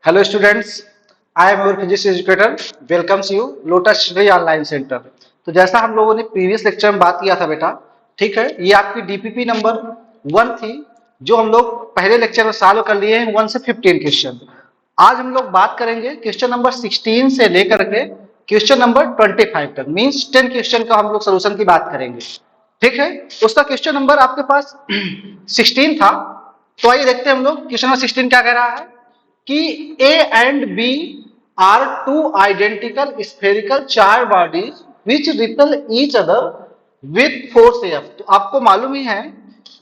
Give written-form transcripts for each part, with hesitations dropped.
Hello students, I am your physics educator. Welcomes you lotus study online centre. तो जैसा हम लोगों ने प्रीवियस लेक्चर में बात किया था बेटा, ठीक है, ये आपकी डीपीपी नंबर 1 थी जो हम लोग पहले लेक्चर में सॉल्व कर लिए हैं 1 से 15 क्वेश्चन। आज हम लोग बात करेंगे क्वेश्चन नंबर 16 से लेकर के क्वेश्चन नंबर 25 तक, मीन्स 10 क्वेश्चन का हम लोग सोल्यूशन की बात करेंगे। ठीक है, उसका क्वेश्चन नंबर आपके पास 16 था। तो आइए देखते हैं हम लोग क्वेश्चन नंबर 16 क्या कह रहा है कि A and B are two identical spherical charged bodies which repel each other with force F। तो आपको मालूम ही है,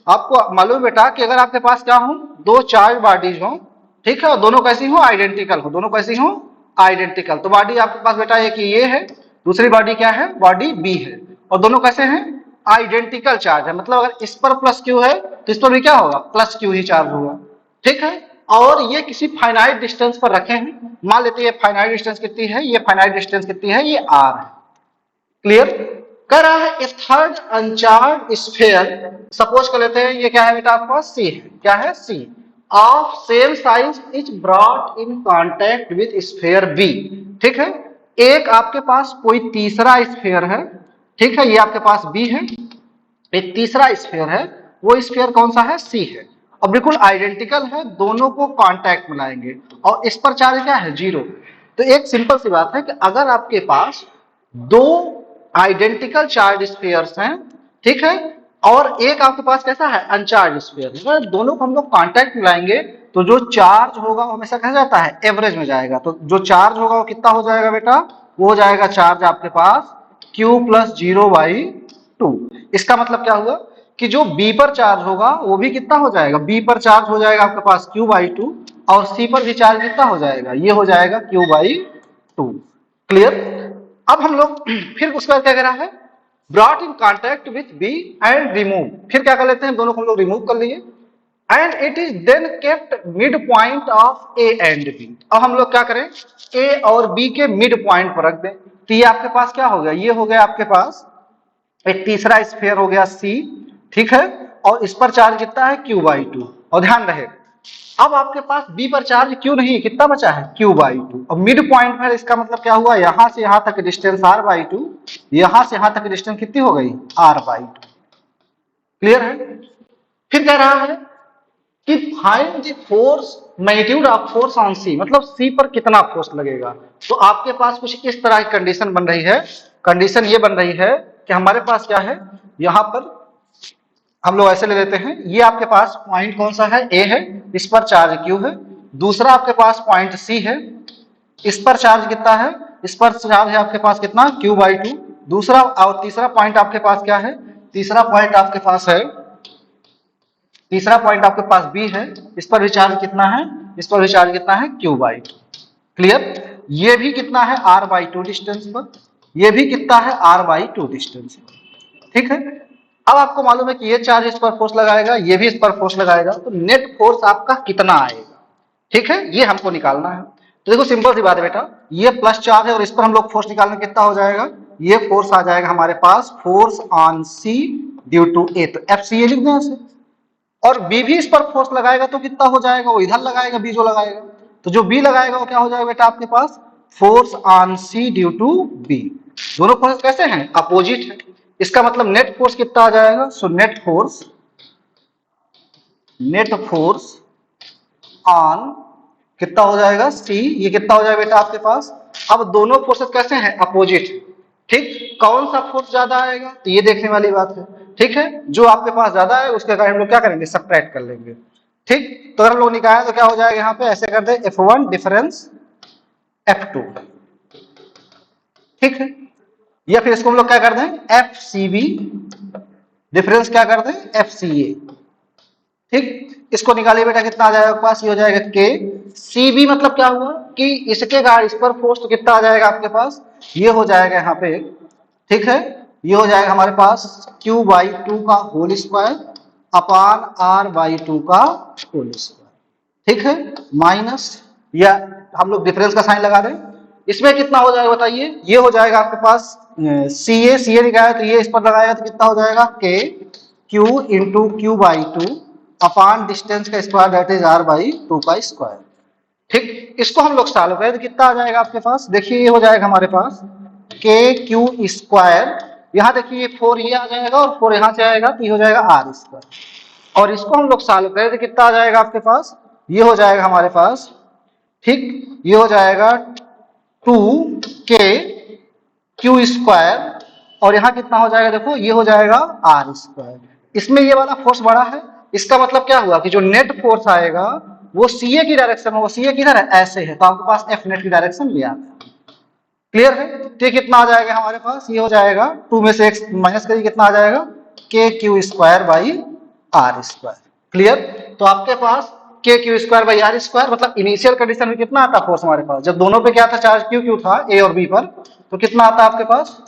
आपको मालूम बेटा कि अगर आपके पास क्या हो, दो चार्ज बॉडीज हो, ठीक है, और दोनों कैसी हो, आइडेंटिकल हो, दोनों कैसी हो, आइडेंटिकल। तो बॉडी आपके पास बेटा एक ये है, दूसरी बॉडी क्या है, बॉडी बी है, और दोनों कैसे हैं, आइडेंटिकल चार्ज है। मतलब अगर इस पर प्लस क्यू है तो इस पर भी क्या होगा, प्लस क्यू ही चार्ज होगा। ठीक है, और ये किसी फाइनाइट डिस्टेंस पर रखे हैं। मान लेते हैं फाइनाइट डिस्टेंस कितनी है, ये फाइनाइट डिस्टेंस कितनी है, ये आर है। क्लियर। कह रहा है ए थर्ड अनचार्ज स्फीयर, सपोज कर लेते हैं ये क्या है बेटा, आपके पास सी है। क्या है, C of same size is brought in contact with sphere B. ठीक है, एक आपके पास कोई तीसरा स्फीयर है, ठीक है, ये आपके पास बी है, एक तीसरा स्फीयर है, वो स्फीयर कौन सा है, सी है, और बिल्कुल आइडेंटिकल है, दोनों को कांटेक्ट में लाएंगे और इस पर चार्ज क्या है, जीरो। तो एक सिंपल सी बात है कि अगर आपके पास दो आइडेंटिकल चार्ज स्फीयर्स हैं, ठीक है, और एक आपके पास कैसा है, अनचार्ज स्फीयर, अगर दोनों को हम लोग कांटेक्ट में लाएंगे तो जो चार्ज होगा वो हमेशा कैसा जाता है, एवरेज में जाएगा। तो जो चार्ज होगा वो कितना हो जाएगा बेटा, वो हो जाएगा चार्ज आपके पास Q प्लस 0/2। इसका मतलब क्या हुआ कि जो B पर चार्ज होगा वो भी कितना हो जाएगा, B पर चार्ज हो जाएगा आपके पास Q/2, और C पर भी चार्ज कितना हो जाएगा, ये हो जाएगा Q/2। क्लियर। अब हम लोग फिर उसके बाद क्या कह रहा है, brought in contact with B and remove. फिर क्या कर लेते हैं, दोनों को हम लोग रिमूव कर लिए, and it is then kept mid point of A and B। अब हम लोग क्या करें, A और B के मिड पॉइंट पर रख दें। तो ये आपके पास क्या हो गया, ये हो गया आपके पास एक तीसरा स्फीयर हो गया C, ठीक है, और इस पर चार्ज कितना है, Q/2। और ध्यान रहे अब आपके पास B पर चार्ज Q नहीं, कितना बचा है, Q/2, और मिड पॉइंट पर इसका मतलब क्या हुआ, यहां से यहां तक डिस्टेंस R/2, यहां से यहां तक डिस्टेंस कितनी हो गई, R/2। क्लियर है। फिर कह रहा है कि find the force magnitude of force on C, मतलब सी पर कितना फोर्स लगेगा। तो आपके पास कुछ इस तरह की कंडीशन बन रही है। कंडीशन ये बन रही है कि हमारे पास क्या है, यहां पर हम लोग ऐसे ले लेते हैं, ये आपके पास पॉइंट कौन सा है, ए है, इस पर चार्ज क्यू है। दूसरा आपके पास पॉइंट सी है, इस पर चार्ज कितना है, इस पर चार्ज है आपके पास कितना, Q/2। दूसरा और तीसरा पॉइंट आपके पास क्या है, तीसरा पॉइंट आपके पास है, तीसरा पॉइंट आपके पास बी है, इस पर भी चार्ज कितना है, इस पर भी चार्ज कितना है, Q/2। क्लियर। ये भी कितना है, R/2 डिस्टेंस पर, ये भी कितना है, R/2 डिस्टेंस पर। ठीक है, अब आपको मालूम है कि ये चार्ज इस पर फोर्स लगाएगा, ये भी इस पर फोर्स लगाएगा, तो नेट फोर्स आपका कितना आएगा, ठीक है, ये हमको निकालना है। तो देखो सिंपल सी बात है बेटा, ये प्लस चार्ज है और इस पर हम लोग फोर्स निकालना, कितना हो जाएगा, ये फोर्स आ जाएगा हमारे पास, force on C due to A, तो FCA लिख दें ऐसे। और बी भी इस पर फोर्स लगाएगा तो कितना हो जाएगा, वो इधर लगाएगा, बी जो लगाएगा, तो जो बी लगाएगा वो क्या हो जाएगा बेटा आपके पास, force on C due to B. दोनों फोर्स कैसे हैं, अपोजिट है। इसका मतलब नेट फोर्स कितना आ जाएगा, सो नेट फोर्स ऑन कितना हो जाएगा, सी, ये कितना हो जाएगा बेटा आपके पास। अब दोनों फोर्सेस कैसे हैं, अपोजिट। ठीक, कौन सा फोर्स ज्यादा आएगा, तो ये देखने वाली बात है। ठीक है, जो आपके पास ज्यादा है उसके कारण हम लोग क्या करेंगे, सब्ट्रैक्ट कर लेंगे। ठीक, तो अगर हम लोग निकालें तो क्या हो जाएगा, यहाँ पे ऐसे कर दे, F1 डिफरेंस F2। ठीक है, या फिर इसको हम लोग क्या कर दें, FCB डिफरेंस क्या कर दें, FCA। ठीक, इसको निकालिए बेटा, कितना आ जाएगा आपके पास, ये हो जाएगा K। CB मतलब क्या हुआ कि इसके कारण इस पर फोर्स तो कितना आ जाएगा आपके पास, ये हो जाएगा यहाँ पे, ठीक है, ये हो जाएगा हमारे पास Q/2 का होल स्क्वायर अपान R/2 का होल स्क्वायर। ठीक है, माइनस, या हम लोग डिफरेंस का साइन लगा दें, इसमें कितना हो जाएगा बताइए, ये हो जाएगा आपके पास CA निकाला तो ये इस पर लगाएगा तो कितना हो जाएगा, K Q इंटू Q/2 अपान डिस्टेंस का स्क्वायर, दैट इज R/2 का स्क्वायर। ठीक, इसको हम लोग सॉल्व करें तो कितना आ जाएगा आपके पास, देखिए ये हो जाएगा हमारे पास के क्यू स्क्वायर, यहाँ देखिए 4 ये आ जाएगा और 4 यहाँ से आएगा तो ये हो जाएगा आर स्क्वायर, और इसको हम लोग सॉल्व करें तो कितना आ जाएगा आपके पास, ये हो जाएगा हमारे पास, ठीक, ये हो जाएगा 2 के क्यू स्क्वायर, और यहाँ कितना हो जाएगा देखो, ये हो जाएगा आर स्क्वायर। इसमें ये वाला फोर्स बड़ा है, इसका मतलब क्या हुआ कि जो नेट फोर्स आएगा वो सीए की डायरेक्शन में, वो सीए किधर है, ऐसे है, तो आपके पास एफ नेट की डायरेक्शन लिया। क्लियर है, तो कितना आ जाएगा हमारे पास, ये हो जाएगा 2 में से x माइनस करिए, कितना आ जाएगा k q square by r square. Clear, तो आपके पास k q square by r square, मतलब इनिशियल कंडीशन में कितना आता फोर्स हमारे पास, जब दोनों पे क्या था चार्ज क्यू क्यू था ए और बी पर, तो कितना आता आपके पास,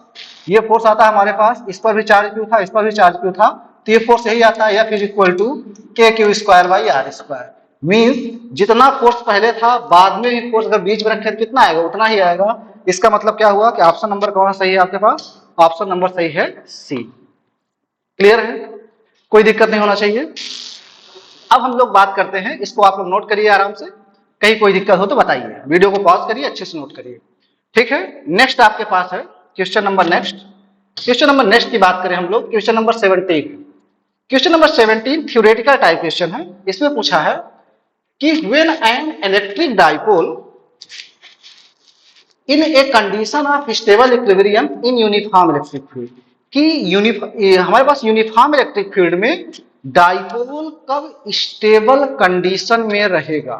ये फोर्स आता है हमारे पास, इस पर भी चार्ज क्यू था, इस पर भी चार्ज क्यू था, तो ये फोर्स यही आता है, F is equal to k q square by r square. Means जितना फोर्स पहले था बाद में भी फोर्स अगर बीच में रखे तो कितना आएगा, उतना ही आएगा। इसका मतलब क्या हुआ कि ऑप्शन नंबर कौन सही है आपके पास, ऑप्शन नंबर सही है सी। क्लियर है, कोई दिक्कत नहीं होना चाहिए। अब हम लोग बात करते हैं, इसको आप लोग नोट करिए आराम से, कहीं कोई दिक्कत हो तो बताइए, वीडियो को पॉज करिए, अच्छे से नोट करिए। ठीक है, नेक्स्ट आपके पास है question number next. Question number next की बात करें हम लोग, question number 17। Question number 17 theoretical type question है। इसमें पूछा है कि when an electric dipole in a condition of stable equilibrium in uniform electric field, कि हमारे पास यूनिफॉर्म इलेक्ट्रिक फील्ड में डाइपोल कब स्टेबल कंडीशन में रहेगा।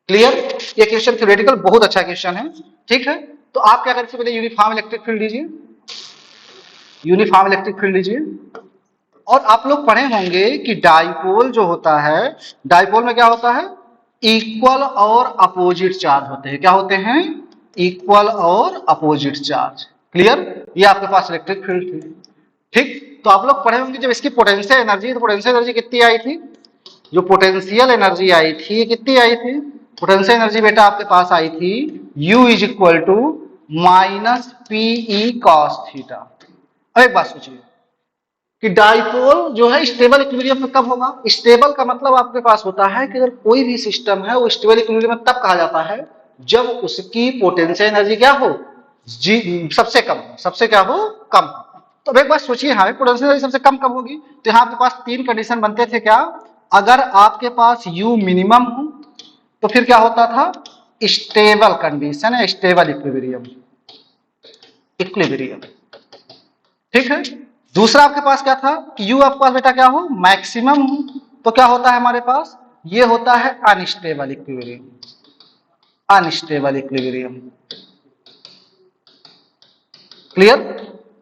क्लियर, ये क्वेश्चन थ्योरेटिकल बहुत अच्छा क्वेश्चन है। ठीक है, तो आप क्या करें, पहले यूनिफॉर्म इलेक्ट्रिक फील्ड लीजिए, यूनिफॉर्म इलेक्ट्रिक फील्ड लीजिए, और आप लोग पढ़े होंगे कि डाइपोल जो होता है, डाइपोल में क्या होता है, इक्वल और अपोजिट चार्ज होते हैं। क्या होते हैं, इक्वल और अपोजिट चार्ज। क्लियर, ये आपके पास इलेक्ट्रिक फील्ड थी। ठीक, तो आप लोग पढ़े होंगे जब इसकी पोटेंशियल एनर्जी, तो पोटेंशियल एनर्जी कितनी आई थी, जो पोटेंशियल एनर्जी आई थी कितनी आई थी, पोटेंशियल एनर्जी बेटा आपके पास आई थी U is equal to minus p E cos theta. अब एक बात सोचिए कि डाइपोल जो है स्टेबल इक्विलिब्रियम में कब होगा, स्टेबल का मतलब आपके पास होता है कि अगर कोई भी सिस्टम है वो स्टेबल इक्विलिब्रियम में तब कहा जाता है जब उसकी पोटेंशियल एनर्जी क्या हो, सबसे कम हो, सबसे क्या हो, कम हो। तो अब एक बात सोचिए, हाँ पोटेंशियल एनर्जी सबसे कम कब होगी, तो यहाँ आपके पास 3 कंडीशन बनते थे। क्या, अगर आपके पास U मिनिमम हो तो फिर क्या होता था, स्टेबल कंडीशन है, स्टेबल इक्विलिब्रियम, इक्विलिब्रियम। ठीक है, दूसरा आपके पास क्या था कि U आपके पास बेटा क्या हो, मैक्सिमम हो, तो क्या होता है हमारे पास, ये होता है unstable equilibrium, unstable equilibrium. Clear,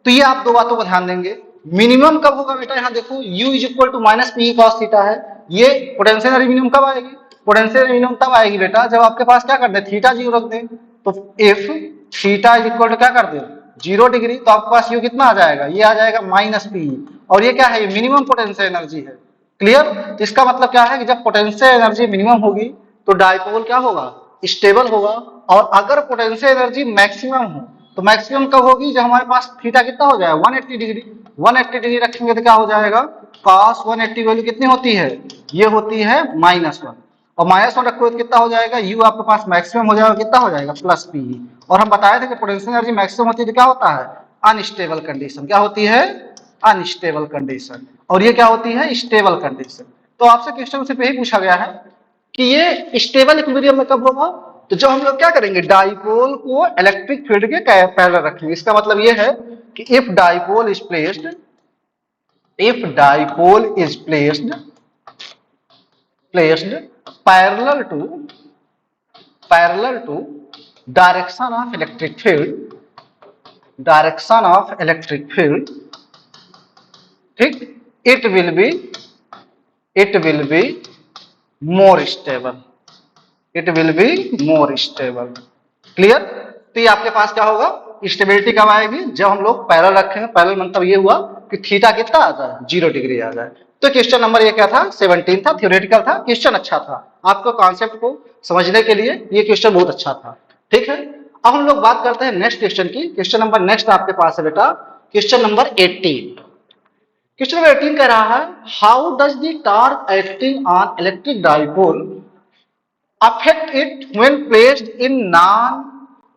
तो ये आप दो बातों को ध्यान देंगे। मिनिमम कब होगा बेटा, यहां देखो U is equal to minus p cos theta है, ये पोटेंशियल एनर्जी मिनिमम कब आएगी, पोटेंशियल मिनिमम तब आएगी बेटा जब आपके पास क्या कर दे, थीटा 0 रख दे, तो if theta is equal to क्या कर दे 0 डिग्री, तो आपके पास U कितना आ जाएगा, ये आ जाएगा माइनस पी, और ये क्या है, ये मिनिमम पोटेंशियल एनर्जी है। क्लियर, तो इसका मतलब क्या है कि जब पोटेंशियल एनर्जी मिनिमम होगी तो डाइपोल क्या होगा, स्टेबल होगा, और अगर पोटेंशियल एनर्जी मैक्सिमम हो तो मैक्सिमम कब होगी, जब हमारे पास थीटा कितना हो जाएगा 180 डिग्री, 180 डिग्री रखेंगे तो क्या हो जाएगा, cos 180 वैल्यू कितनी होती है, ये होती है -1, और -1 रखोगे तो कितना हो जाएगा, U आपके पास मैक्सिमम हो जाएगा, कितना हो जाएगा प्लस पी। और हम बताए थे कि पोटेंशियल एनर्जी मैक्सिमम होती है तो क्या होता है, अनस्टेबल कंडीशन, क्या होती है, अनस्टेबल कंडीशन, और ये क्या होती है, स्टेबल कंडीशन। तो आपसे क्वेश्चन सिर्फ यही पूछा गया है कि ये स्टेबल इक्विलिब्रियम में कब होगा, तो जब हम लोग क्या करेंगे, डाइपोल को इलेक्ट्रिक फील्ड के पैरेलल रखेंगे। इसका मतलब ये है कि if dipole is placed, if dipole is placed parallel to direction of electric field, direction of electric field, ठीक, it will be more stable, it will be more stable. Clear, तो ये आपके पास क्या होगा, स्टेबिलिटी कब आएगी, जब हम लोग पैरेलल रखेंगे। पैरेलल मतलब ये हुआ कि थीटा कितना आ जाए, 0 डिग्री आ जाए। तो क्वेश्चन नंबर ये क्या था, 17 था, थ्योरेटिकल था, क्वेश्चन अच्छा था, आपको कॉन्सेप्ट को समझने के लिए ये क्वेश्चन बहुत अच्छा था। ठीक है, अब हम लोग बात करते हैं नेक्स्ट क्वेश्चन की। क्वेश्चन नंबर नेक्स्ट आपके पास है बेटा क्वेश्चन नंबर 18। क्वेश्चन नंबर 18 कह रहा है, how does the torque acting on electric dipole affect it when placed in non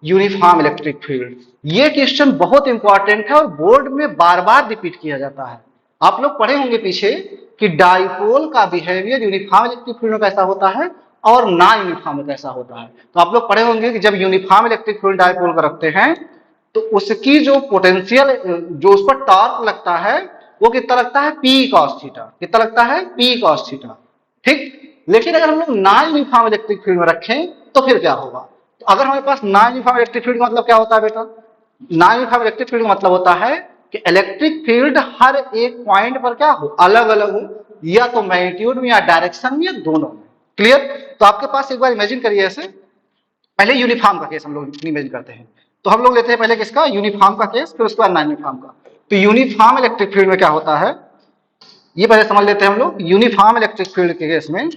uniform electric field. ये क्वेश्चन बहुत इंपॉर्टेंट है और बोर्ड में बार बार रिपीट किया जाता है। आप लोग पढ़े होंगे पीछे कि डाइपोल का बिहेवियर यूनिफॉर्म इलेक्ट्रिक फील्ड में कैसा होता है और नॉन यूनिफॉर्म में कैसा होता है। तो आप लोग पढ़े होंगे कि जब यूनिफॉर्म इलेक्ट्रिक फील्ड डाइपोल का रखते हैं तो उसकी जो पोटेंशियल, जो उस पर टॉर्क लगता है वो कितना लगता है, पी कॉस थीटा। कितना लगता है, पी कॉस थीटा। ठीक। लेकिन अगर हम लोग नॉन यूनिफॉर्म इलेक्ट्रिक फील्ड में रखें तो फिर क्या होगा। तो अगर हमारे पास नॉन यूनिफॉर्म इलेक्ट्रिक फील्ड का मतलब क्या होता है बेटा, नॉन यूनिफॉर्म इलेक्ट्रिक फील्ड का मतलब होता है कि इलेक्ट्रिक फील्ड हर एक पॉइंट पर क्या हो, अलग अलग हो, या तो मैग्नीट्यूड में या डायरेक्शन में या दोनों में। क्लियर। तो आपके पास एक बार इमेजिन करिए ऐसे, पहले यूनिफॉर्म का केस हम लोग इमेजिन करते हैं। तो हम लोग लेते हैं पहले किसका, यूनिफॉर्म का केस, फिर उसके बाद नॉन यूनिफॉर्म का। तो यूनिफॉर्म इलेक्ट्रिक फील्ड में क्या होता है ये पहले समझ लेते हैं हम लोग। यूनिफॉर्म इलेक्ट्रिक फील्ड के केस में,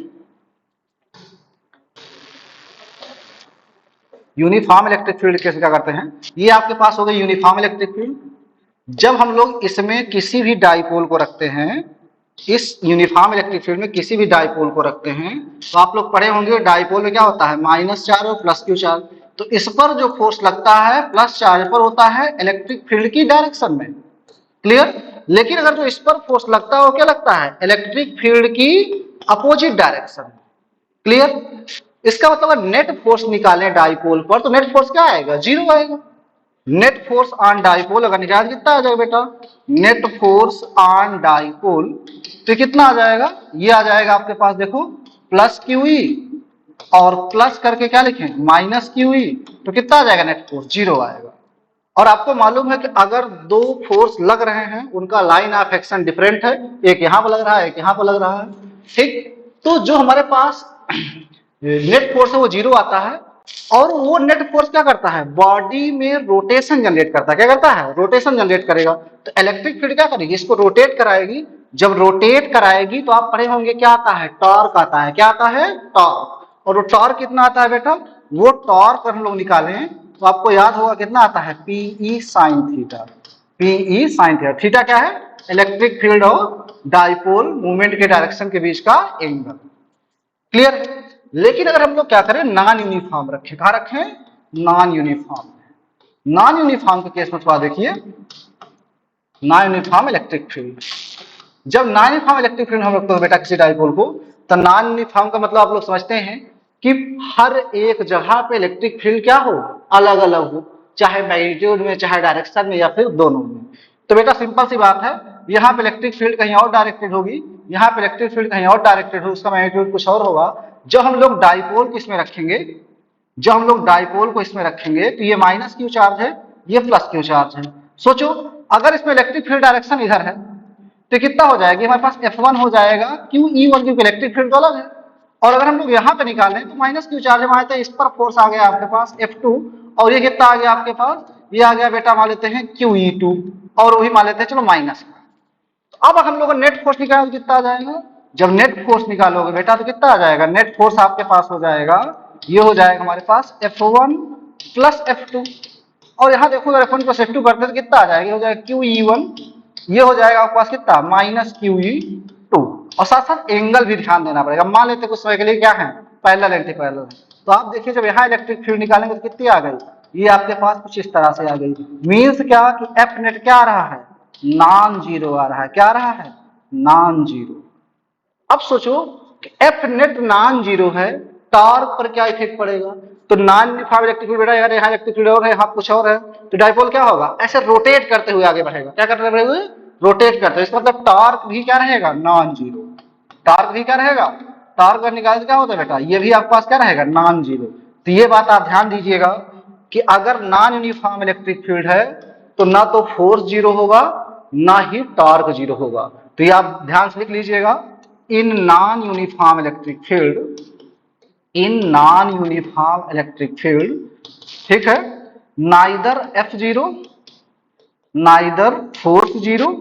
यूनिफॉर्म इलेक्ट्रिक फील्ड केस क्या करते हैं, ये आपके पास हो गई यूनिफॉर्म इलेक्ट्रिक फील्ड। जब हम लोग इसमें किसी भी डाइपोल को रखते हैं, इस यूनिफॉर्म इलेक्ट्रिक फील्ड में किसी भी डाइपोल को रखते हैं, तो आप लोग पढ़े होंगे डाइपोल में क्या होता है, माइनस चार्ज और प्लस क्यू चार्ज। तो इस पर जो फोर्स लगता है प्लस चार्ज पर होता है इलेक्ट्रिक फील्ड की डायरेक्शन में। क्लियर। लेकिन अगर जो इस पर फोर्स लगता है वो क्या लगता है, इलेक्ट्रिक फील्ड की अपोजिट डायरेक्शन में। क्लियर। इसका मतलब अगर नेट फोर्स निकालें डाइपोल पर तो नेट फोर्स क्या आएगा, जीरो आएगा। नेट फोर्स ऑन डाइपोल अगर निकाल कितना आ जाएगा बेटा, नेट फोर्स ऑन डाइपोल तो कितना आ जाएगा, ये आ जाएगा आपके पास देखो प्लस क्यूई और प्लस करके क्या लिखें, माइनस क्यूई। तो कितना आ जाएगा, नेट फोर्स जीरो आएगा। और आपको मालूम है कि अगर दो फोर्स लग रहे हैं उनका लाइन ऑफ एक्शन डिफरेंट है, एक यहां पर लग रहा है एक यहां पर लग रहा है। ठीक। तो जो हमारे पास नेट फोर्स है वो जीरो आता है और वो नेट फोर्स क्या करता है, बॉडी में रोटेशन जनरेट करता है। क्या करता है, रोटेशन जनरेट करेगा। तो इलेक्ट्रिक फील्ड क्या करेगी, इसको रोटेट कराएगी। जब रोटेट कराएगी तो आप पढ़े होंगे क्या आता है, टॉर्क आता है। क्या आता है, टॉर्क। और वो टॉर्क कितना आता है बेटा, वो टॉर्क हम लोग निकालें तो आपको याद होगा कितना आता है, p E sine theta. P E sine theta, theta क्या है, इलेक्ट्रिक फील्ड और डाइपोल मूवमेंट के डायरेक्शन के बीच का एंगल। क्लियर है। लेकिन अगर हम लोग क्या करें, नॉन यूनिफॉर्म रखें, कहा रखें, नॉन यूनिफॉर्म। नॉन यूनिफॉर्म के केस में थोड़ा देखिए, नॉन यूनिफॉर्म इलेक्ट्रिक फील्ड। जब नॉन यूनिफॉर्म इलेक्ट्रिक फील्ड हम रखते हैं बेटा किसी डाइपोल को, तो नॉन यूनिफॉर्म का मतलब आप लोग समझते हैं कि हर एक जगह पे इलेक्ट्रिक फील्ड क्या हो, अलग अलग हो, चाहे मैग्नीट्यूड में चाहे डायरेक्शन में या फिर दोनों में। तो बेटा सिंपल सी बात है, यहाँ पे इलेक्ट्रिक फील्ड कहीं और डायरेक्टेड होगी, यहाँ पे इलेक्ट्रिक फील्ड कहीं और डायरेक्टेड होगी, उसका मैग्नीट्यूड कुछ और होगा। जब हम लोग डाइपोल को इसमें रखेंगे, जब हम लोग डाइपोल को इसमें रखेंगे तो ये माइनस क्यू चार्ज है, ये प्लस क्यू चार्ज है। सोचो अगर इसमें इलेक्ट्रिक फील्ड डायरेक्शन इधर है तो कितना हो जाएगी, हमारे पास F1 हो जाएगा क्यू ई वन, क्योंकि इलेक्ट्रिक फील्ड तो अलग है। और अगर हम लोग यहाँ पे निकालें तो माइनस क्यू चार्ज हमारे तो इस पर फोर्स आ गया आपके पास F2, और ये कितना आ गया आपके पास, ये आ गया बेटा मान लेते हैं QE2, और वही मान लेते हैं चलो माइनस का। तो अब हम लोग नेट फोर्स निकाल कितना आ जाएगा, जब नेट फोर्स निकालोगे बेटा तो कितना आ जाएगा, नेट फोर्स आपके पास हो जाएगा, ये हो जाएगा हमारे पास F1 प्लस F2। और यहाँ देखो अगर F1 प्लस F2 करते तो कितना आ जाएगा, हो जाएगा QE1, ये हो जाएगा आपके पास कितना, माइनस QE2। और साथ साथ एंगल भी ध्यान देना पड़ेगा, मान लेते कुछ समय के लिए क्या है, पैरेलल एंटी पैरेलल है। तो आप देखिए जब यहाँ इलेक्ट्रिक फील्ड निकालेंगे तो कितनी आ गई, ये आपके पास कुछ इस तरह से आ गई। मीन्स क्या कि एफ नेट क्या आ रहा है, नॉन जीरो आ रहा है। क्या आ रहा है, नॉन जीरो। अब सोचो कि एफ नेट नॉन जीरो है, टॉर्क पर क्या इफेक्ट पड़ेगा। तो नॉन यूनिफॉर्म इलेक्ट्रिक फील्ड बेटा, यार यहाँ इलेक्ट्रिक फील्ड और है, यहाँ कुछ और है, तो डाइपोल क्या होगा, ऐसे रोटेट करते हुए आगे बढ़ेगा। क्या करते हुए, रोटेट करते हुए। इसका मतलब टॉर्क भी क्या रहेगा, नॉन जीरो। टॉर्क भी क्या रहेगा, टॉर्क का निकाल क्या होता है बेटा, ये भी आपके पास क्या रहेगा, नॉन जीरो। तो ये बात आप ध्यान दीजिएगा कि अगर नॉन यूनिफॉर्म इलेक्ट्रिक फील्ड है तो ना तो फोर्स जीरो होगा ना ही टॉर्क जीरो होगा। तो ये आप ध्यान से लिख लीजिएगा, in non uniform electric field, in non uniform electric field, ठीक है, neither F zero, neither force zero,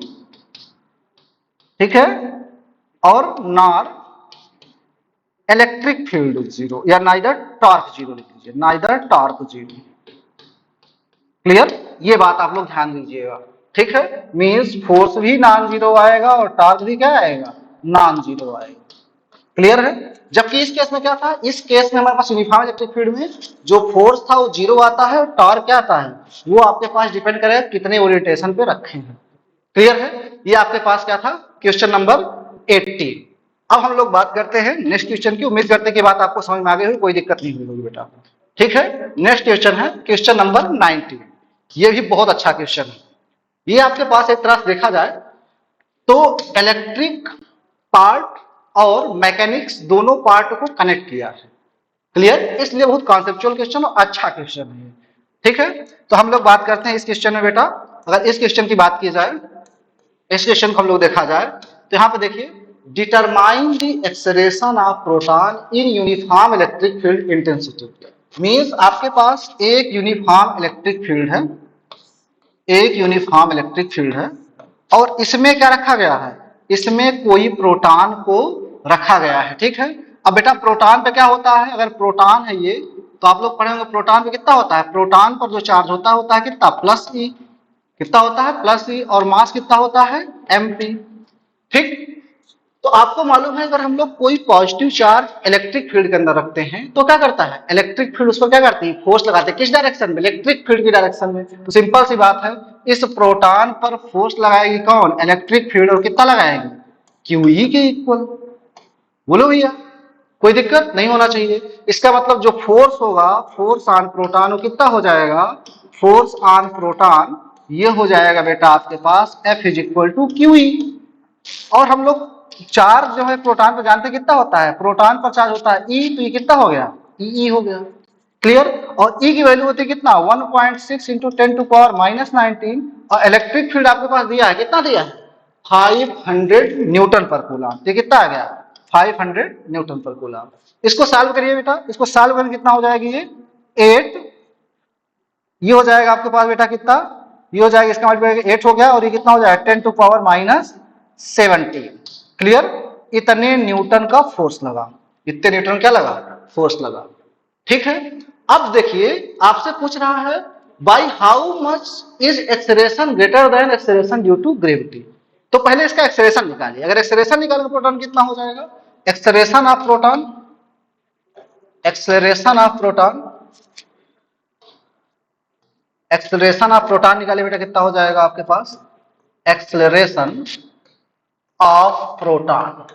ठीक है, और नॉर इलेक्ट्रिक फील्ड जीरो, या नाइदर टॉर्क जीरो लिख लीजिए, नाइदर टॉर्क जीरो। क्लियर। ये बात आप लोग ध्यान दीजिएगा, ठीक है। मींस फोर्स भी नॉन जीरो आएगा और टॉर्क भी क्या आएगा, नॉन जीरो आएगा। क्लियर है। जबकि इस केस में क्या था, इस केस में हमारे पास यूनिफॉर्म इलेक्ट्रिक फील्ड में जो फोर्स था वो जीरो आता है और टॉर्क क्या आता है वो आपके पास डिपेंड करेगा कितने ओरिएंटेशन पे रखे हैं। क्लियर है। ये आपके पास क्या था, क्वेश्चन नंबर 80। अब हम लोग बात करते हैं नेक्स्ट क्वेश्चन की। उम्मीद करते हैं कि बात आपको समझ में आ गई होगी, कोई दिक्कत नहीं हुई होगी बेटा। ठीक है। नेक्स्ट क्वेश्चन है क्वेश्चन नंबर 90। ये भी बहुत अच्छा क्वेश्चन है। ये आपके पास एक तरह से देखा जाए तो इलेक्ट्रिक पार्ट और मैकेनिक्स दोनों पार्ट को कनेक्ट किया है। क्लियर। इसलिए बहुत कॉन्सेप्चुअल क्वेश्चन और अच्छा क्वेश्चन है। ठीक है। तो हम लोग बात करते हैं इस क्वेश्चन में बेटा। अगर इस क्वेश्चन की बात की जाए, इस क्वेश्चन को हम लोग देखा जाए तो यहां पे देखिए, determine the acceleration of proton in uniform electric field intensity. Means आपके पास एक यूनिफॉर्म इलेक्ट्रिक फील्ड है, एक यूनिफॉर्म इलेक्ट्रिक फील्ड है और इसमें क्या रखा गया है, इसमें कोई प्रोटॉन को रखा गया है। ठीक है। अब बेटा प्रोटॉन पे क्या होता है, अगर प्रोटॉन है ये तो आप लोग पढ़े होंगे प्रोटॉन पे कितना होता है, प्रोटॉन पर जो चार्ज होता है कितना, प्लस ई। कितना होता है, प्लस ई। और मास कितना होता है, एमपी। ठीक। तो आपको मालूम है अगर हम लोग कोई पॉजिटिव चार्ज इलेक्ट्रिक फील्ड के अंदर रखते हैं तो क्या करता है, इलेक्ट्रिक फील्ड उस पर क्या करती है, फोर्स लगाते हैं। किस डायरेक्शन में, इलेक्ट्रिक फील्ड की डायरेक्शन में। तो सिंपल सी बात है, इस प्रोटॉन पर फोर्स लगाएगी कौन, इलेक्ट्रिक फील्ड। और कितना लगाएगी, क्यूई के इक्वल। बोलो भैया, कोई दिक्कत नहीं होना चाहिए। इसका मतलब जो फोर्स होगा, फोर्स ऑन प्रोटॉन, वो कितना हो जाएगा, फोर्स ऑन प्रोटॉन ये हो जाएगा बेटा आपके पास F is equal to q E. और हम लोग चार्ज जो है प्रोटॉन पर जानते कितना होता है, प्रोटॉन पर चार्ज होता है ई, तो ये कितना हो गया, ई हो गया। क्लियर। और ई की वैल्यू होती है कितना, 1.6 इंटू 10 टू पावर माइनस 19। और इलेक्ट्रिक फील्ड आपके पास दिया है, कितना दिया है, 500 न्यूटन पर कूलम। ये कितना आ गया, 500 न्यूटन पर कूलम। इसको सॉल्व करिए बेटा, इसको सॉल्व करके कितना हो जाएगी, ये 8। ये हो जाएगा आपके पास बेटा कितना, ये हो जाएगा, इसका मतलब 8 हो गया। और ये कितना हो जाएगा, 10 टू पावर माइनस 17। क्लियर। इतने न्यूटन का फोर्स लगा, इतने न्यूटन क्या लगा, फोर्स लगा। ठीक है। अब देखिए आपसे पूछ रहा है by how much is acceleration greater than acceleration due to gravity. तो पहले इसका एक्सेलरेशन निकालिए। अगर एक्सेलरेशन निकालेंगे प्रोटॉन कितना हो जाएगा, acceleration of proton, acceleration of proton, acceleration of proton निकालिए बेटा, कितना हो जाएगा आपके पास, एक्सेलरेशन ऑफ प्रोटॉन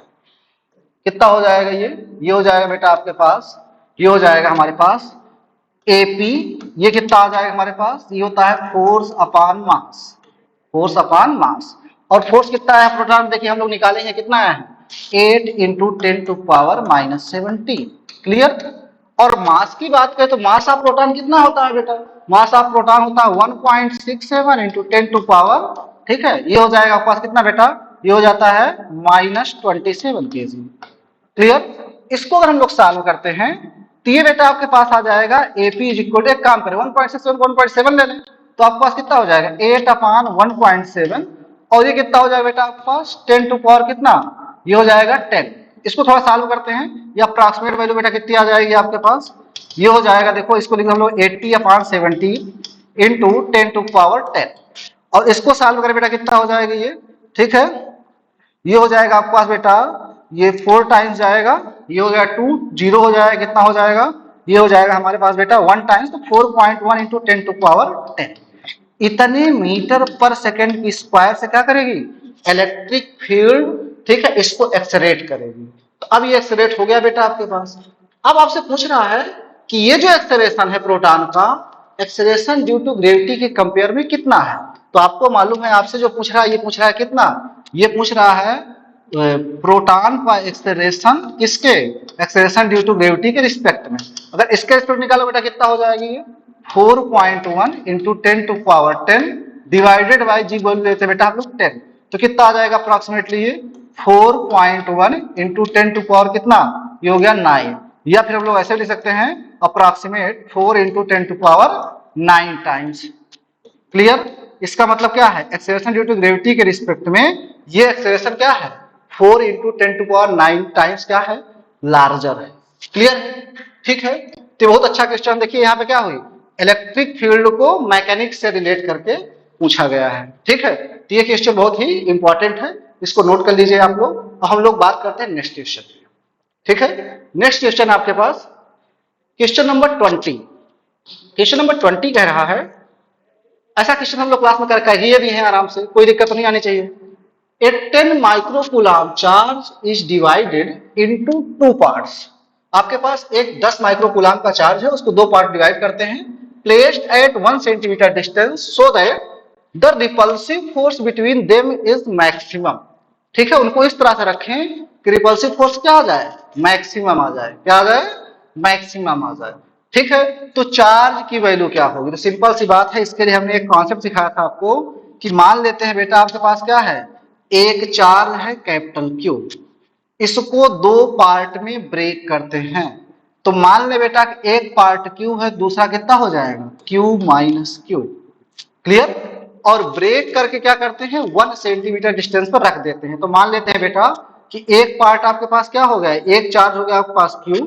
कितना हो जाएगा, ये हो जाएगा बेटा आपके पास, ये हो जाएगा हमारे पास एपी। ये कितना आ जाएगा हमारे पास, ये होता है force upon mass, force upon mass. और फोर्स कितना है प्रोटॉन, देखिए हम लोग निकालेंगे कितना है, 8 into 10 to power minus 17। Clear. और मास की बात करें तो मास ऑफ प्रोटॉन कितना होता है बेटा, मास ऑफ प्रोटॉन होता है 1.67 इंटू 10 टू पावर, ठीक है, ये हो जाएगा आपके पास कितना बेटा, ये हो जाता है -27 kg। क्लियर। इसको अगर हम लोग सॉल्व करते हैं तो ये बेटा आपके पास आ जाएगा एपी इज इक्वल टू, एक काम करें 1.67 1.7 ले लें तो आपके पास कितना हो जाएगा 8 अपॉन 1.7। और ये कितना हो जाएगा बेटा आपके पास 10 टू पावर कितना, ये हो जाएगा 10। इसको थोड़ा सॉल्व करते हैं, ये अप्रॉक्सीमेट वैल्यू बेटा कितनी आ जाएगी आपके पास, ये हो जाएगा, देखो इसको लिख हम लोग 80 अपॉन 70 इंटू 10 टू पावर 10। और इसको सॉल्व करें बेटा कितना हो जाएगा ये, ठीक है, ये हो जाएगा आपके पास बेटा, ये 4 टाइम्स जाएगा, ये हो गया 2, 0 हो जाएगा, कितना हो जाएगा, ये हो जाएगा हमारे पास बेटा 1 टाइम्स, तो 4.1 इंटू 10 टू पावर 10। इतने मीटर पर सेकेंड की स्क्वायर से क्या करेगी, इलेक्ट्रिक फील्ड, ठीक है, इसको एक्सरेट करेगी। तो अब ये एक्सरेट हो गया बेटा आपके पास। अब आपसे पूछ रहा है कि ये जो एक्सरेशन है प्रोटॉन का, एक्सरेशन ड्यू टू ग्रेविटी के कंपेयर में कितना है। तो आपको मालूम है, आपसे जो पूछ रहा है ये पूछ रहा है कितना, ये पूछ रहा है प्रोटॉन का एक्सेलरेशन, किसके, एक्सेलरेशन ड्यू टू ग्रेविटी के रिस्पेक्ट में। अगर इसके रिस्पेक्ट निकालो बेटा कितना हो जाएगी, ये 4.1 into 10 to power 10 divided by G बोल लेते बेटा हम लोग 10। तो कितना आ जाएगा अप्रोक्सीमेटली, ये 4.1 इंटू 10 टू पावर कितना, ये हो गया 9। या फिर हम लोग ऐसे लिख सकते हैं approximate 4 into 10 to power 9 times. Clear. इसका मतलब क्या है, एक्सेलरेशन ड्यू टू ग्रेविटी के रिस्पेक्ट में ये एक्सेलरेशन क्या है, 4 इंटू 10 टू पावर 9 टाइम्स क्या है, लार्जर है। क्लियर है। ठीक है। तो बहुत अच्छा क्वेश्चन, देखिए यहाँ पे क्या हुई, इलेक्ट्रिक फील्ड को मैकेनिक्स से रिलेट करके पूछा गया है। ठीक है। तो ये क्वेश्चन बहुत ही इंपॉर्टेंट है, इसको नोट कर लीजिए आप लोग। हम लोग बात करते हैं नेक्स्ट क्वेश्चन। ठीक है। नेक्स्ट क्वेश्चन आपके पास क्वेश्चन नंबर 20। क्वेश्चन नंबर 20 कह रहा है, ऐसा क्वेश्चन हम लोग क्लास में कर ये भी है आराम से, कोई दिक्कत नहीं आनी चाहिए। A 10 microcoulomb charge is divided into two parts. आपके पास एक 10 माइक्रोकूलम का चार्ज है, उसको दो पार्ट डिवाइड करते हैं। Placed at 1 centimetre distance so that the repulsive force between them is maximum. ठीक है, उनको इस तरह से रखें कि रिपल्सिव फोर्स क्या आ जाए, मैक्सिमम आ जाए। क्या आ जाए, मैक्सिमम आ जाए। ठीक है, तो चार्ज की वैल्यू क्या होगी, तो सिंपल सी बात है, इसके लिए हमने एक कॉन्सेप्ट सिखाया था आपको कि मान लेते हैं बेटा आपके पास क्या है, एक चार्ज है कैपिटल क्यू, इसको दो पार्ट में ब्रेक करते हैं। तो मान ले बेटा एक पार्ट क्यू है, दूसरा कितना हो जाएगा, क्यू माइनस क्यू। क्लियर। और ब्रेक करके क्या करते हैं, 1 सेंटीमीटर डिस्टेंस पर रख देते हैं। तो मान लेते हैं बेटा कि एक पार्ट आपके पास क्या हो गया, एक चार्ज हो गया आपके पास क्यू,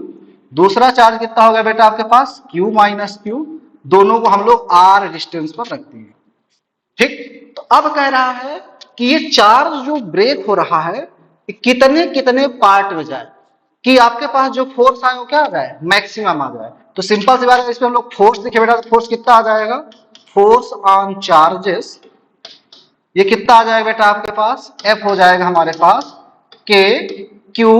दूसरा चार्ज कितना हो गया बेटा आपके पास क्यू माइनस क्यू। दोनों को हम लोग आर डिस्टेंस पर रखते हैं। ठीक, तो अब कह रहा है कि ये चार्ज जो ब्रेक हो रहा है कितने कितने पार्ट में जाए कि आपके पास जो फोर्स आए वो क्या आ जाए, मैक्सिमम आ जाए। तो सिंपल सी बात है, इसमें हम लोग फोर्स लिखे बेटा, तो फोर्स कितना आ जाएगा, फोर्स ऑन चार्जेस, ये कितना आ जाएगा बेटा आपके पास, एफ हो जाएगा हमारे पास के क्यू,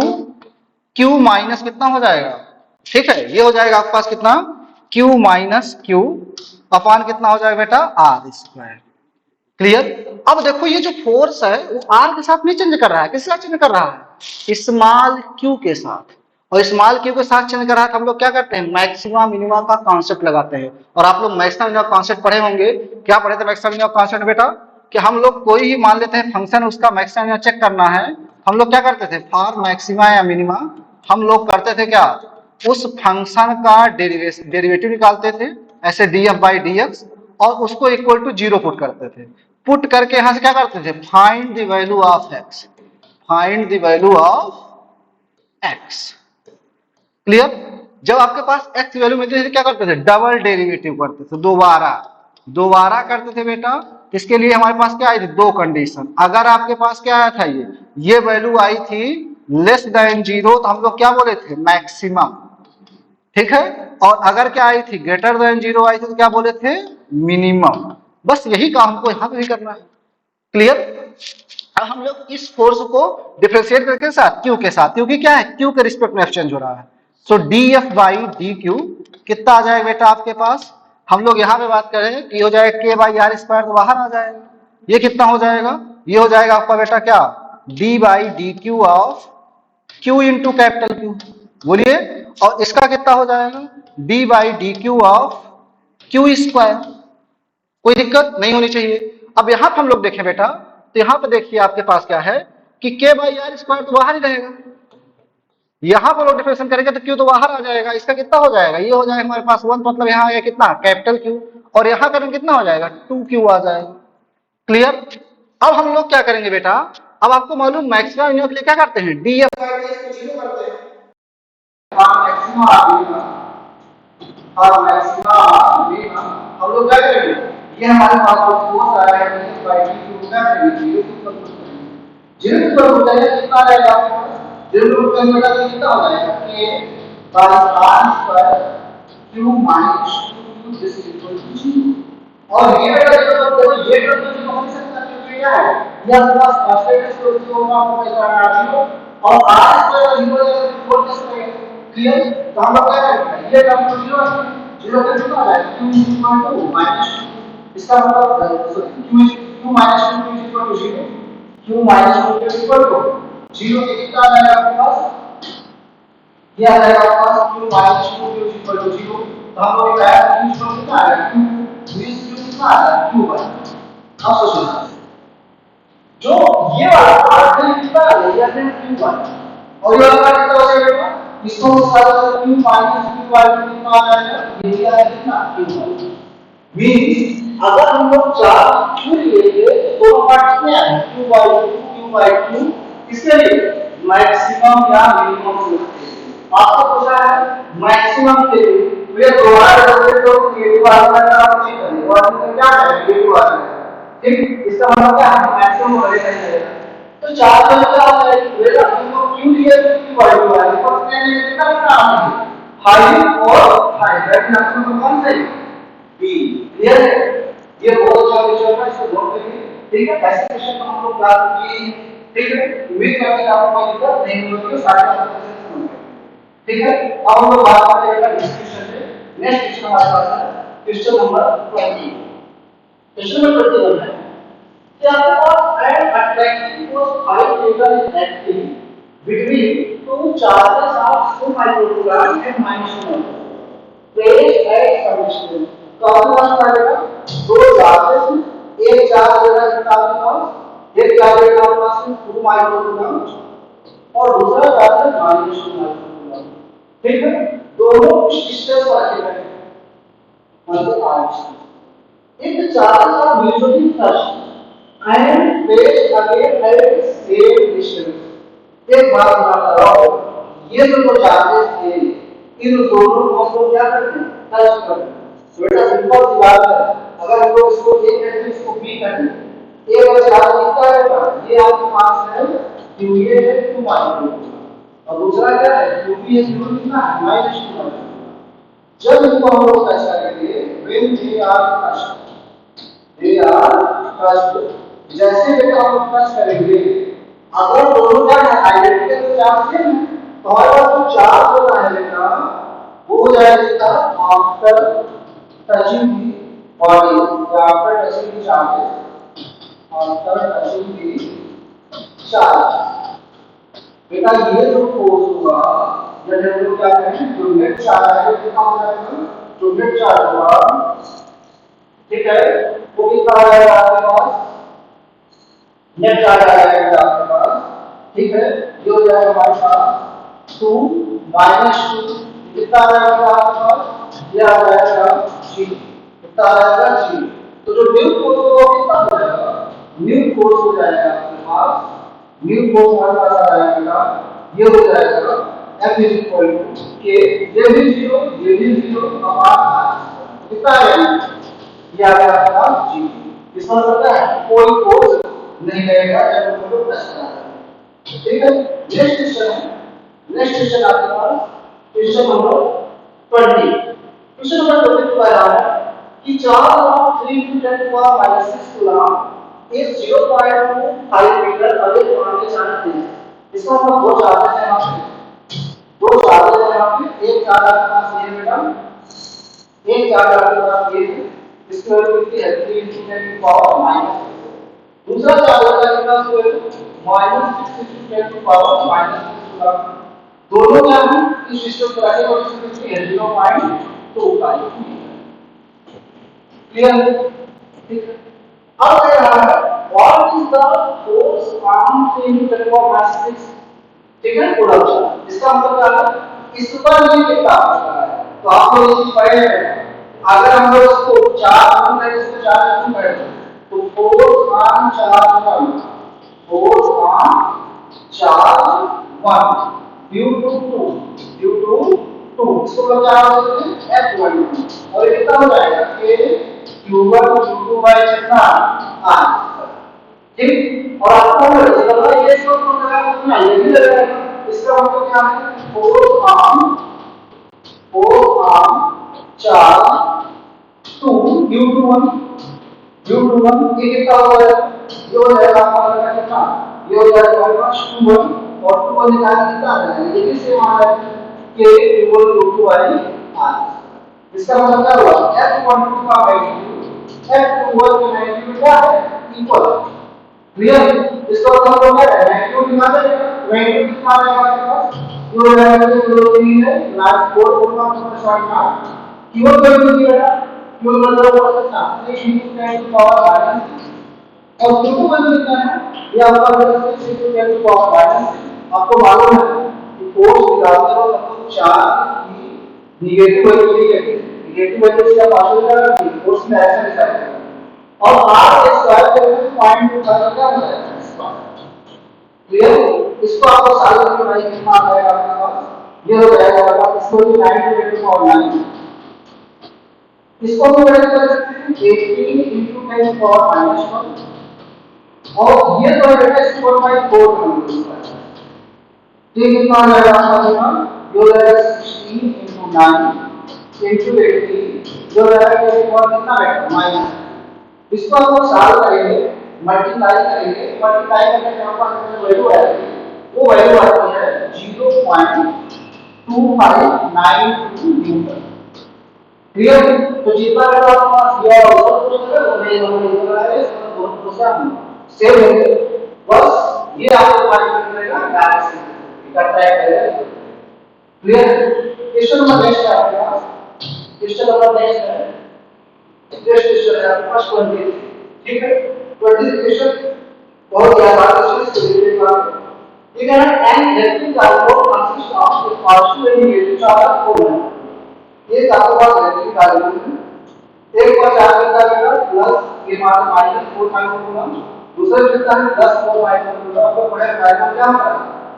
क्यू माइनस कितना हो जाएगा, ठीक है, ये हो जाएगा आपके पास कितना, क्यू माइनस क्यू अपान कितना हो जाएगा बेटा, आर स्क्वायर। क्लियर। अब देखो ये जो फोर्स है वो आर के साथ नहीं चेंज कर रहा है, किसके साथ चेंज कर रहा है, स्मॉल क्यू के साथ। और स्मॉल क्यू के साथ चेंज कर रहा है तो हम लोग क्या करते हैं, मैक्सिमम मिनिमा का कॉन्सेप्ट लगाते हैं। और आप लोग मैक्सिमम मिनिमा कॉन्सेप्ट पढ़े होंगे, क्या पढ़े थे मैक्सिमम मिनिमा कॉन्सेप्ट बेटा, कि हम लोग कोई ही मान लेते हैं फंक्शन, उसका मैक्सिमम मिनिमा चेक करना है, हम लोग क्या करते थे, फॉर मैक्सिमा या मिनिमा हम लोग करते थे क्या, उस फंक्शन का डेरिवेटिव निकालते थे, ऐसे D F by D x, और उसको इक्वल टू जीरो पुट करते थे। पुट करके यहां से क्या करते थे, find the value of x, find the value of x. Clear. जब आपके पास एक्स वैल्यू मिलती थी क्या करते थे, डबल डेरिवेटिव करते थे, दोबारा दोबारा करते थे बेटा। इसके लिए हमारे पास क्या आई थी, दो कंडीशन। अगर आपके पास क्या आया था, ये वैल्यू आई थी लेस देन जीरो, तो हम लोग क्या बोले थे, मैक्सिमम। ठीक है, और अगर क्या आई थी, ग्रेटर देन जीरो आई थी, तो क्या बोले थे, मिनिमम। बस यही काम हमको यहां पे भी करना है। क्लियर। अब हम लोग इस फोर्स को डिफरेंशिएट करके साथ क्यू के साथ, क्योंकि क्या है, क्यू के रिस्पेक्ट में एक्सचेंज हो रहा है। So D F by D Q कितना आ जाएगा बेटा आपके पास, हम लोग यहां पे बात करें कि हो जाएगा के बाई आर स्क्वायर, तो बाहर आ जाएगा। ये कितना हो जाएगा, ये हो जाएगा आपका बेटा क्या, D by D Q of Q into capital Q. बोलिए, और इसका कितना हो जाएगा, D by D Q of Q square. कोई दिक्कत नहीं होनी चाहिए। अब यहां पर हम लोग देखें बेटा, तो यहां पर देखिए आपके पास क्या है कि के बाई आर स्क्वायर तो बाहर ही रहेगा, यहां पर लोग डिफरेंशिएट करेंगे तो क्यू तो बाहर आ जाएगा। इसका कितना हो जाएगा, ये हो जाएगा हमारे पास 1, मतलब यहां आया कितना, कैपिटल क्यू, और यहां करेंगे कितना हो जाएगा, 2 क्यू आ जाएगा। क्लियर। अब हम लोग क्या करेंगे बेटा, अब आपको मालूम मैक्सिमम मिनिमम के लिए क्या करते हैं, डी एफ जीरो करते हैं, और मैक्सिमम हम लोग क्या करेंगे, ये हमारे पास जो फोर्स आ रहा है डी बाई डी क्यू क्या करेंगे, जीरो के ऊपर पुट करेंगे। जीरो के ऊपर पुट करेंगे कितना आ जाएगा आपके पास, जीरो के ऊपर पुट करेंगे कितना हो जाएगा, k by r square q minus 2 this is equal to 0। और ये बेटा देखो ये टर्म तो नहीं हो सकता, क्योंकि क्या है, ये आपके पास कांस्टेंट है, तो जो आपको पता है जीरो, और आर स्क्वायर जीरो है तो फोर का स्क्वायर। क्लियर। तो हम लोग क्या करेंगे, ये टर्म तो जीरो है, जीरो का कितना आ जाएगा, q इक्वल टू माइनस, इसका मतलब q q minus 2 equal to 0, q minus 2 equal to 0 के कितना आ जाएगा आपके पास, ये आ जाएगा आपके पास q माइनस 2 इक्वल टू 0। तो हम लोग क्या है, q इक्वल कितना आ जाएगा, q मींस q कितना आ जाएगा, q1। अब सोचो जो ये वाला पार्ट है कितना आ जाएगा, q1, और ये वाला कितना हो जाएगा, इसको सारा q माइनस q वाला कितना आ जाएगा, ये आ कितना, q1। मींस अगर हम लोग चार q लेंगे तो दोनों पार्ट कितने आएंगे, q बाई 2 q बाई 2, इसके लिए मैक्सिमम या मिनिमम लेते हैं। आपको पूछा है मैक्सिमम के लिए, तो ये दोबारा करके तो नेगेटिव वाला का आप चेक करेंगे, और क्या करेंगे, नेगेटिव वाला। ठीक, इसका मतलब क्या है, मैक्सिमम वैल्यू नहीं रहेगा। तो चार का क्या होता है, वेल हम लोग QDS की वैल्यू है फर्स्ट में कितना काम है हाई और हाई राइट मैक्सिमम कौन सा है बी क्लियर है ये बहुत अच्छा क्वेश्चन है इसको नोट करिए ठीक है ऐसे क्वेश्चन को हम लोग क्लास में ठीक है उम्मीद करते हैं आपको कोई दिक्कत नहीं होगी सारे क्वेश्चन समझ गए ठीक है अब हम लोग बात करेंगे नेक्स्ट क्वेश्चन पे नेक्स्ट क्वेश्चन हमारे पास है क्वेश्चन नंबर 20 क्वेश्चन नंबर 21 है कि आपके पास and attractive force 5 newton is acting between two charges of 2 microcoulomb and -1 placed at some distance कौन सा पड़ेगा दो चार्जेस एक चार्ज लेगा आपके पास एक चार्ज लेगा आपके पास 2 माइक्रोकूलम्ब और दूसरा चार्ज है -2 माइक्रोकूलम्ब ठीक है दोनों कुछ डिस्टेंस पर रखे गए मतलब r if the charges are mutually touched and placed again at the same distance एक बात बता रहा हूं ये जो चार्जेस थे इन दोनों को हम लोग क्या करते हैं टच करते हैं तो बेटा सिंपल सी बात है अगर हम लोग इसको ए कहते हैं इसको बी कहते हैं ए और चार्ज कितना रहेगा ये आपके पास है QA है 2 माइक्रोकूलम्ब और दूसरा क्या है QB है कितना -2 जब इनको हम लोग टच करेंगे when they are touched जैसे बेटा हम लोग टच करेंगे अगर दोनों क्या है आइडेंटिकल चार्ज है तो हमारे पास जो चार्ज होता है बेटा वो हो जाएगा आफ्टर टचिंग दी बॉडी या after touching the charges after touching the charge बेटा ये जो फोर्स हुआ जब हम लोग क्या करें जो नेट चार्ज है वो कितना हो जाएगा जो नेट चार्ज हुआ ठीक है वो कितना हो जाएगा आपके पास नेट चार्ज आ जाएगा आपके पास ठीक है ये हो जाएगा हमारे पास 2 -2 कितना आ जाएगा आपके पास ये आ जाएगा g कितना आ जाएगा g तो जो न्यू फोर्स होगा वो कितना हो जाएगा न्यू फोर्स हो जाएगा आपके पास न्यू फोर्स हमारे पास आ जाएगा ये हो जाएगा F k ये भी 0 अपॉन r कितना आएगा ये आ गया आपके पास g इसका मतलब है कोई फोर्स नहीं रहेगा जब हम लोग टच करेंगे ठीक है नेक्स्ट क्वेश्चन आपके पास क्वेश्चन नंबर 20 क्वेश्चन नंबर 20 कह रहा है कि charge of 3 × 10⁻⁶ coulomb is 0.25 metre away from the charge इसका मतलब दो चार्जेस हैं यहां पे दो चार्जेस हैं यहां पे एक चार्ज आपके पास ये बेटा एक चार्ज आपके पास ये इसकी वैल्यू कितनी है 3 × 10⁻⁻⁻⁶ दूसरा चार्ज होता है कितना स्क्वायर -6 × 10⁻⁻⁶ दोनों क्या है इस सिस्टम को रखे और इसमें कितनी है 0.25 क्लियर ठीक है अब कह रहा है what is the force on 3 × 10⁻⁶ ठीक है पूरा इसका मतलब क्या है इस पर ये कितना होता है तो आप लोग इस पढ़े अगर हम लोग इसको 4 गुना इसको 4 गुना करें तो force on charge 1 force on charge 1 due to 2 इसको लोग क्या बोलते हैं F1 और ये कितना हो जाएगा कि Q1 Q2 बाय कितना r ठीक और आपको मतलब ये इसको लगा उतना ये भी लगेगा इसका मतलब क्या है force on charge 2 due to 1 ये कितना हो जाएगा ये हो जाएगा हमारा कितना ये हो जाएगा हमारे पास 2 और 2 निकाल कितना आ जाएगा ये भी सेम आ रहा है k = 2r इसका मतलब क्या हुआ F12 का मैग्नीट्यूड F21 का मैग्नीट्यूड क्या है इक्वल क्लियर इसका मतलब हम क्या है मैग्नीट्यूड निकाल देंगे मैग्नीट्यूड कितना आएगा हमारे पास ये हो जाएगा 0.3 है लाइक 4 होगा तो शॉर्ट का q1 वैल्यू कितना q1 मतलब हो सकता है 3 × 10⁻⁻⁶ और q2 वैल्यू कितना है ये आपका 6 × 10⁻⁻⁶ आपको मालूम है कि फोर्स निकालते हो मतलब चार्ज की नेगेटिव वैल्यू नेगेटिव वैल्यू से आप पार्शियल करेंगे फोर्स में ऐसा निकालेंगे और r स्क्वायर करके पॉइंट निकालना क्या हो जाएगा क्लियर इसको आपको सॉल्व करके भाई कितना आ जाएगा आपके पास ये हो जाएगा आपका इसको भी 9 इसको भी वैल्यू कर सकते हैं 18 × 10⁻⁻⁴ और ये जो है इसको 1/4 हम लोग तो ये कितना आ जाएगा आपका, जो रहेगा 16 into 9 into 18, जो रहेगा ये और कितना रहेगा माइनस। इसको हम लोग सॉल्व करेंगे, मल्टीप्लाई करेंगे, मल्टीप्लाई करने के बाद जो वैल्यू आएगी वो वैल्यू आती है 0.2592 न्यूटन। क्लियर? तो जितना भी आपके पास दिया होगा तो वो नहीं होगा, है दोनों को सेम है। बस ये आपको फाइंड करेगा डायरेक्शन इकट्ठा करेगा। क्लियर? क्वेश्चन नंबर नेक्स्ट है आपके पास, क्वेश्चन नंबर नेक्स्ट है, नेक्स्ट क्वेश्चन है आपके पास 20। ठीक है, 20 क्वेश्चन बहुत ही आसान क्वेश्चन है। ये कह रहा है an electric diode consist of A positive and negative charge colon. ये आपके पास इलेक्ट्रिक डायोड है, एक पर चार्ज कितना रहेगा प्लस के मान माइनस 4 माइक्रोकूलम, दूसरे में कितना है प्लस 4 माइक्रोकूलम। आपको पढ़ा डायोड क्या होता है,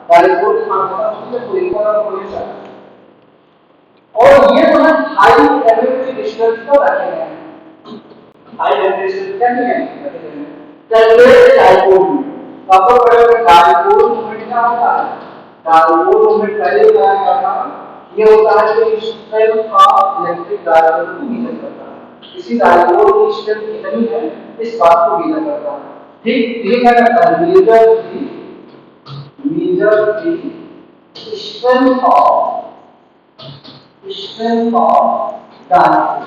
डायोड के मान होता है तो इक्वल और पोटेंशियल। और ये जो है हाई एनर्जी डिस्टेंस पर रखे गए हैं, हाई एनर्जी क्या नहीं है रखे गए हैं। कैलकुलेट डायोड, आपको पढ़ा डायोड मूवमेंट क्या होता है, डायोड मूवमेंट पहले क्या करना, ये होता है कि स्ट्रेंथ ऑफ इलेक्ट्रिक डायोड को मेजर करता है। इसी डायोड की स्ट्रेंथ कितनी है इस बात को मेजर करता है। ठीक, ये क्या करता है, measure the strength of diode.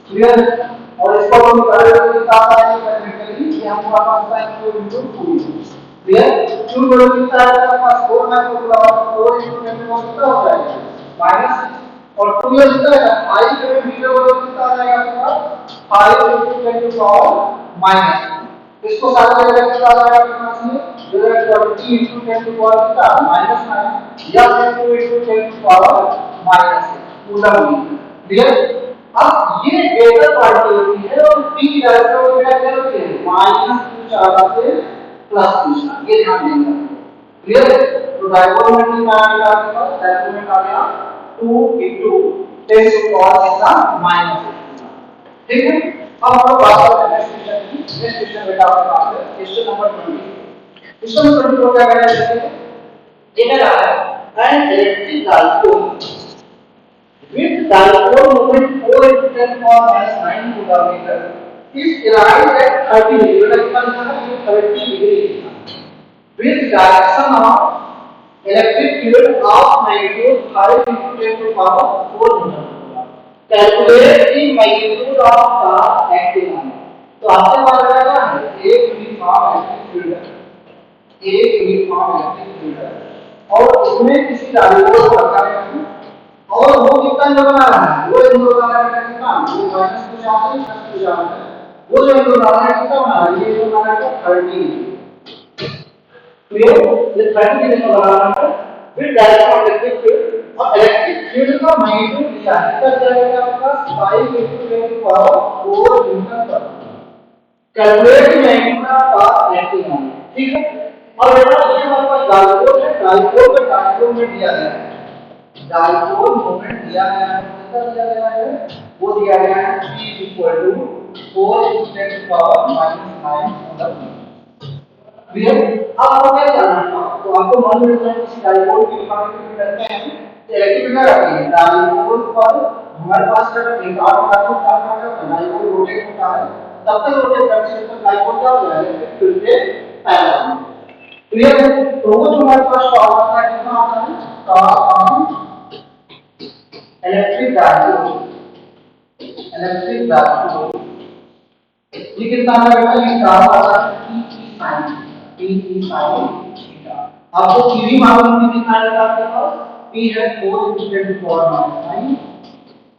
Clear? और इसको हम निकाल करके निकालना है मैथमेटिकली कि हम पूरा पास है Q into 2। क्लियर? Q बड़ा कितना है हमारे पास 4 माइक्रोकूलम, 4 into 10 कितना हो जाएगा माइनस, और 2 ये कितना है 5 करंट मीटर बड़ा कितना आ जाएगा आपका 5 into 10 to power माइनस। इसको साथ में लेकर कितना आ जाएगा आपके पास में, जो है 20 into 10 to power कितना माइनस 9 या 2 into 10 to power minus coulomb. Clear? अब ये वेक्टर पार्टिकल होती है और p की डायरेक्शन में क्या होती है माइनस q चार्ज से प्लस q चार्ज, ये ध्यान देना। क्लियर? तो डायपोल में कितना आ गया आपके पास, डायपोल में आ गया 2 into 10 to power कितना माइनस। ठीक है, अब हम लोग बात करते हैं नेक्स्ट क्वेश्चन की। नेक्स्ट क्वेश्चन बेटा आपके पास है क्वेश्चन नंबर 20। क्वेश्चन नंबर 20 को क्या कहना है, ये कह रहा है an electric diode with dipole moment 4 into 10 power minus 9 Nm is aligned at 30 degree, मतलब कितना लिखा है 30 degree with direction of electric field of magnitude 5 into 10 to power 4 Nm. Calculate the magnitude of the acting moment. तो आपसे बात कर रहा है एक यूनिफॉर्म इलेक्ट्रिक फील्ड है, एक यूनिफॉर्म इलेक्ट्रिक फील्ड है और इसमें किसी डायोड को रखा है और वो कितना जो बना रहा है, वो इंडो बना रहा है कितना, वो माइनस कुछ आ रहा है प्लस कुछ आ रहा है, वो जो इंडो बना रहा है कितना बना रहा है, ये जो बना रहा है 30। क्लियर? ये 30 डिग्री का बना रहा है with direction of electric field, और इलेक्ट्रिक फील्ड का मैग्नीट्यूड दिया है कितना जाएगा आपका 5 into 10 to power 4 न्यूटन पर। Calculate magnitude of electric moment. ठीक है, और बेटा ये हमारे पास डायोड है, डायोड का डायोड में दिया गया है, डायोड मोमेंट दिया गया है, कितना दिया गया है, वो दिया गया है P equal to 4 into 10 to power minus 9 मतलब। क्लियर? अब आपको क्या जानना है, तो आपको मान लीजिए किसी डायोड की रिक्वायरमेंट करते हैं तो इलेक्ट्रिक क्या करती है, डायोड पर हमारे पास अगर एक आर डायोड काम कर रहा है, डायोड रोटेट होता है, तब तक रोटेट करते हैं तो डायोड क्या होगा इलेक्ट्रिक फील्ड के पैरेलल में। क्लियर? तो वो जो हमारे पास टॉर्क आता है कितना आता है, टॉर्क इलेक्ट्रिक डायोड ये कितना आ जाएगा, ये टॉर्क आता है T E sin थीटा। आपको P भी मालूम है कितना आएगा आपके पास, P है 4 into 10 to power minus 9।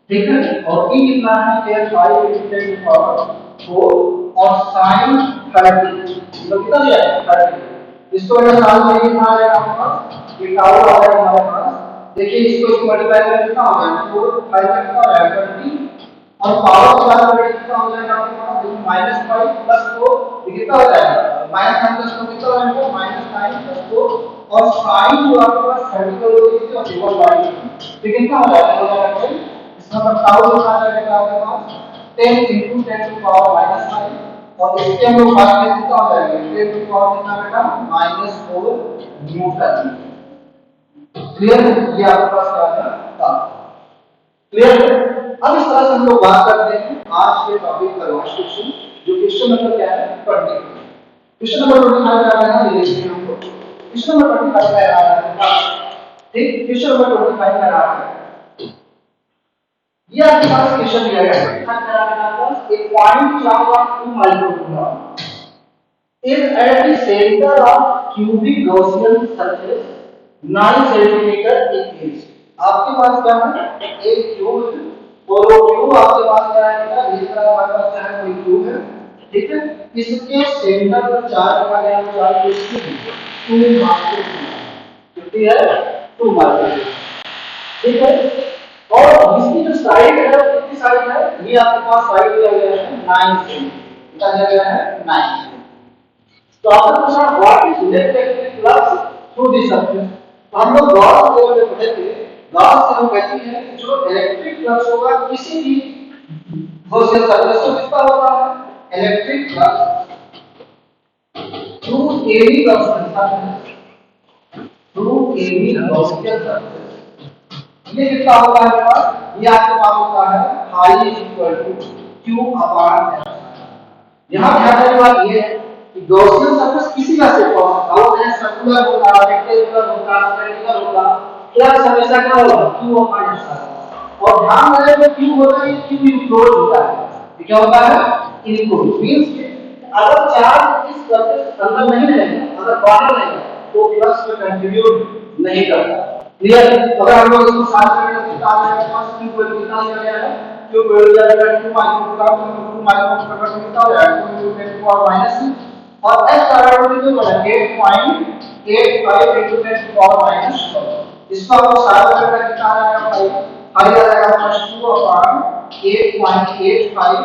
ठीक है, और E कितना है, ये 5 into 10 to power 4 और sin 30, तो कितना दिया है 30। इसको अगर साल में कितना आ जाएगा आपके पास, ये टाउ आ जाएगा हमारे पास। देखिए इसको मल्टीप्लाई करके कितना हो जाएगा 4 5 का कितना हो जाएगा 20, और पावर के साथ में कितना हो जाएगा आपके पास, देखिए -5 प्लस 4 ये कितना हो जाएगा -9 प्लस 4 कितना हो जाएगा -9 प्लस 4, और sin जो आपके पास 30 का लोग इसे डिवाइड बाय तो कितना हो जाएगा इसका मतलब टाउ कितना आ जाएगा आपके पास 10 into 10 to power -9, और इसके हम लोग बात करें कितना हो जाएगा 10 to power कितना बेटा -4 न्यूटन। क्लियर है? ये आपके पास क्या आ गया? क्लियर है? अब इस तरह से हम लोग बात करते हैं आज के टॉपिक का लास्ट क्वेश्चन, जो क्वेश्चन नंबर क्या है? 20। क्वेश्चन नंबर 25 का है ना, ये देखिए हमको क्वेश्चन नंबर 25 का आ रहा है। ठीक, क्वेश्चन नंबर 25 का आ रहा है। ये आपके पास क्वेश्चन दिया गया है, क्या करा है आपके पास? एक point charge of 2 microcoulomb is at the center of cubic Gaussian surface 9 centimeter in each। आपके पास क्या है? एक क्यूब है और वो क्यूब आपके पास क्या है? इस तरह हमारे पास क्या है? कोई क्यूब है, ठीक है? इसके सेंटर पर चार्ज लगा गया है, चार्ज कितनी है? 2 माइक्रोकूलम। कितनी है? 2 माइक्रोकूलम, ठीक है? और इसकी जो साइड है कितनी साइड है? ये आपके पास साइड दिया गया है 9 सेंटीमीटर। कितना दिया गया है? 9। तो आपने पूछा what is electric flux through the surface. हम लोग गॉस लेवल में पढ़े थे, गॉस से हम कहते हैं कि जो इलेक्ट्रिक फ्लक्स होगा किसी भी गॉसियन सरफेस को कितना होता है? Electric flux through any Gaussian surface, through any Gaussian surface, ये कितना होता है? ये आपके पास होता है I equal to Q upon S। यहाँ ध्यान देने वाली ये है कि गॉसियन सरफेस किसी का शेप हो सकता है, चाहे सर्कुलर होगा, रेक्टेंगुलर होगा, सिलेंडर होगा, फ्लक्स हमेशा क्या होगा? Q अपॉन S होगा। और ध्यान रहे जो Q होता है, Q इनक्लोज होता है। ये क्या होता है? इनक्लोज मींस अगर चार्ज इस सरफेस के अंदर नहीं रहेगा, अगर बाहर रहेगा, तो फ्लक्स में कंट्रीब्यूट नहीं करता। क्लियर? अगर हम लोग इसको साथ में निकाल रहे हैं, पास Q को निकाल दिया है, Q को दिया जाएगा 2 माइक्रोकूलम, 2 माइक्रोकूलम का कितना हो जाएगा? 2 × 10⁻⁻⁻, और S का वैल्यू कितना होगा? 8.85 × 10⁻⁻12। इसको आपको साथ में करके कितना आ जाएगा? 5 आ जाएगा +2 अपॉन 8.85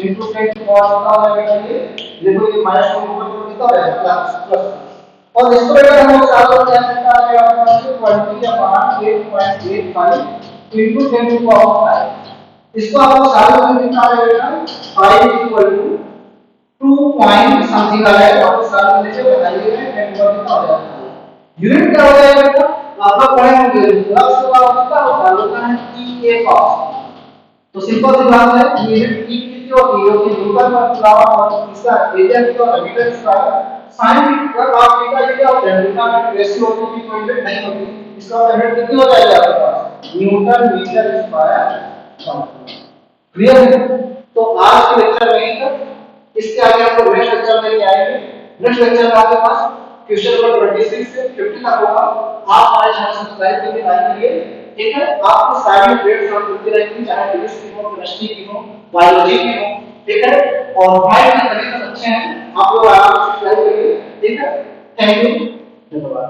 into 10 to power कितना हो जाएगा? ये देखो, ये माइनस को ऊपर को कितना हो जाएगा? प्लस। और इसको अगर हम लोग साथ में क्या कितना आ जाएगा? 20 अपॉन 8.85 into 10 to power 5। इसको आपको साथ में कितना आ जाएगा? 5 इक्वल टू 2 पॉइंट समथिंग आ जाएगा। आपको साथ में लेके बताइए 10 पर कितना हो जाएगा? यूनिट क्या हो जाएगा बेटा? आप लोग पढ़े होंगे, फ्लक्स का कितना होता है? E a cos। तो सिंपल सी बात है, यूनिट E कितनी होती है? कि न्यूटन पर फ्लावर और इसका एरिया कितना होता है? Metre square. sin का cos थीटा ये क्या होता है? थीटा में रेशियो होती है, कोई यूनिट नहीं होती। इसका यूनिट कितनी हो जाएगी आपके पास? Newton metre square something. Clear है? तो आज के लेक्चर में ही तक, इसके आगे हम लोग नेक्स्ट लेक्चर में आएंगे। नेक्स्ट लेक्चर में आपके पास क्वेश्चन नंबर 26 से 50 तक होगा। आप हमारे चैनल सब्सक्राइब करके रखिए, ठीक है? आपको सारी अपडेट्स हम मिलती रहेंगी, चाहे फिजिक्स की हो, केमिस्ट्री की हो, बायोलॉजी की हो, ठीक है? और भाई के तरीके अच्छे हैं, आप लोग आराम से सब्सक्राइब करिए, ठीक है? थैंक यू, धन्यवाद।